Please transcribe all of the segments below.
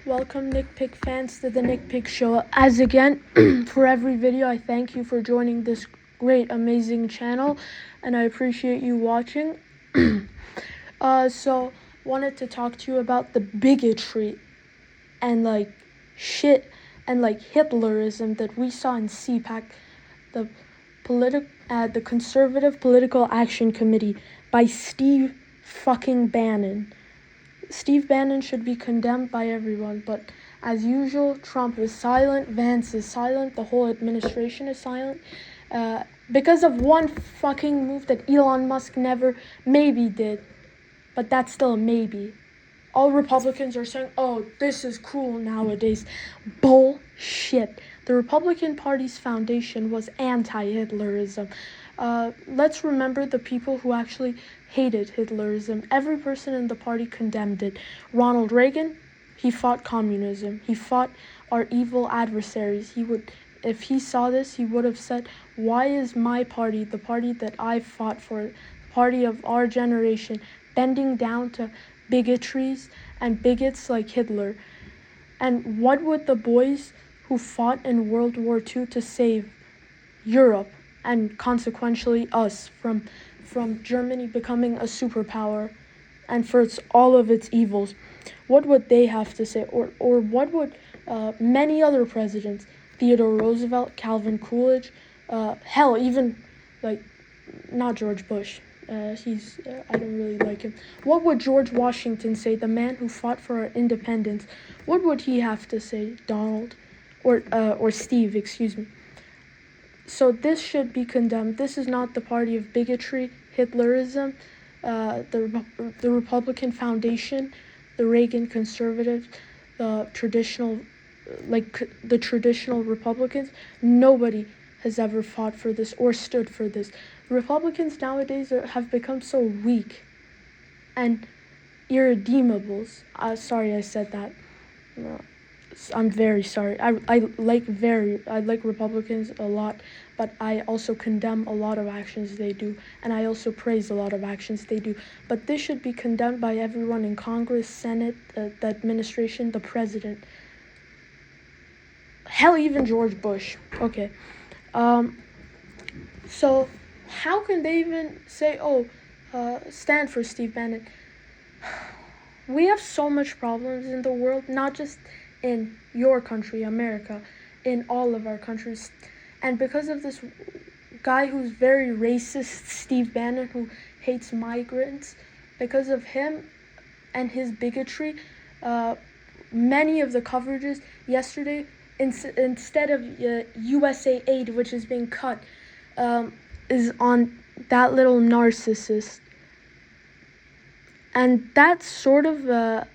Welcome Nick fans to the Nick Show. As again, for every video, I thank you for joining this great, amazing channel, and I appreciate you watching. So wanted to talk to you about the bigotry and shit and Hitlerism that we saw in CPAC, the the Conservative Political Action Committee by Steve fucking Bannon. Steve Bannon should be condemned by everyone, but as usual, Trump is silent, Vance is silent, the whole administration is silent. Because of one fucking move that Elon Musk maybe did, but that's still a maybe. All Republicans are saying, oh, this is cool nowadays. Bullshit. The Republican Party's foundation was anti-Hitlerism. Let's remember the people who actually hated Hitlerism. Every person in the party condemned it. Ronald Reagan, he fought communism. He fought our evil adversaries. If he saw this, he would have said, why is my party, the party that I fought for, the party of our generation, bending down to bigotries and bigots like Hitler? And what would the boys who fought in World War II to save Europe and consequently us from Germany becoming a superpower and for all of its evils, what would they have to say? Or what would many other presidents, Theodore Roosevelt, Calvin Coolidge, hell, even not George Bush. I don't really like him. What would George Washington say, the man who fought for our independence? What would he have to say, Donald? Or Steve, excuse me. So this should be condemned. This is not the party of bigotry, Hitlerism, the Republican Foundation, the Reagan conservatives, the traditional Republicans. Nobody has ever fought for this or stood for this. Republicans nowadays have become so weak and irredeemables. Sorry I said that. I'm very sorry. I like Republicans a lot, but I also condemn a lot of actions they do, and I also praise a lot of actions they do. But this should be condemned by everyone in Congress, Senate, the administration, the president. Hell, even George Bush. Okay. So how can they even say, stand for Steve Bannon? We have so much problems in the world, not just in your country, America, in all of our countries. And because of this guy who's very racist, Steve Bannon, who hates migrants, because of him and his bigotry, many of the coverages yesterday, instead of USA Aid, which is being cut, is on that little narcissist. And that sort of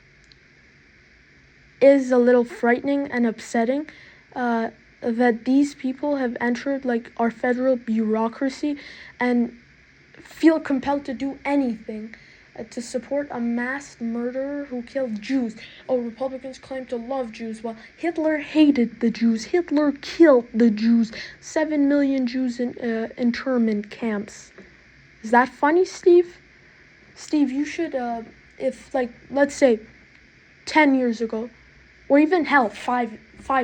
is a little frightening and upsetting, that these people have entered our federal bureaucracy and feel compelled to do anything to support a mass murderer who killed Jews. Oh, Republicans claim to love Jews. Well, Hitler hated the Jews. Hitler killed the Jews. 7 million Jews in internment camps. Is that funny, Steve? Steve, you should, if let's say 10 years ago, or even hell, five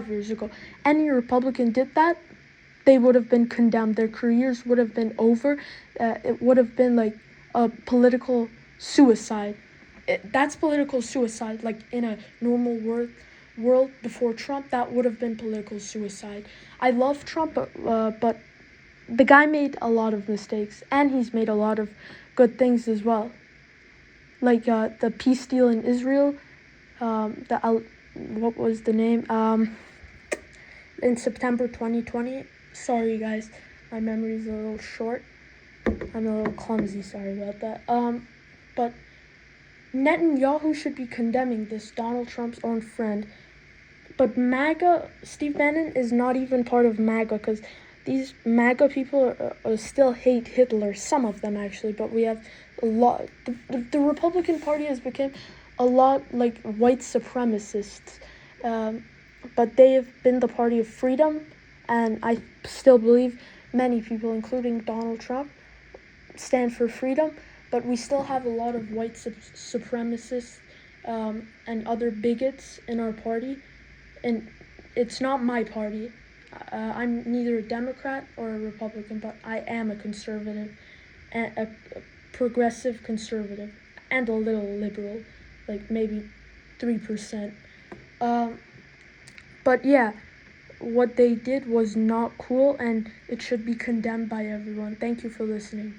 years ago, any Republican did that, they would have been condemned. Their careers would have been over. It would have been like a political suicide. That's political suicide. Like in a normal world before Trump, that would have been political suicide. I love Trump, but the guy made a lot of mistakes, and he's made a lot of good things as well. Like the peace deal in Israel, what was the name? In September 2020. Sorry, guys, my memory's a little short. I'm a little clumsy. Sorry about that. But Netanyahu should be condemning this, Donald Trump's own friend. But MAGA, Steve Bannon is not even part of MAGA, because these MAGA people still hate Hitler. Some of them actually, but we have a lot. The Republican Party has become a lot like white supremacists, but they have been the party of freedom, and I still believe many people, including Donald Trump, stand for freedom, but we still have a lot of white supremacists and other bigots in our party, and it's not my party. I'm neither a Democrat or a Republican, but I am a conservative, a progressive conservative, and a little liberal, like maybe 3%. Um, but yeah, what they did was not cool, and it should be condemned by everyone. Thank you for listening.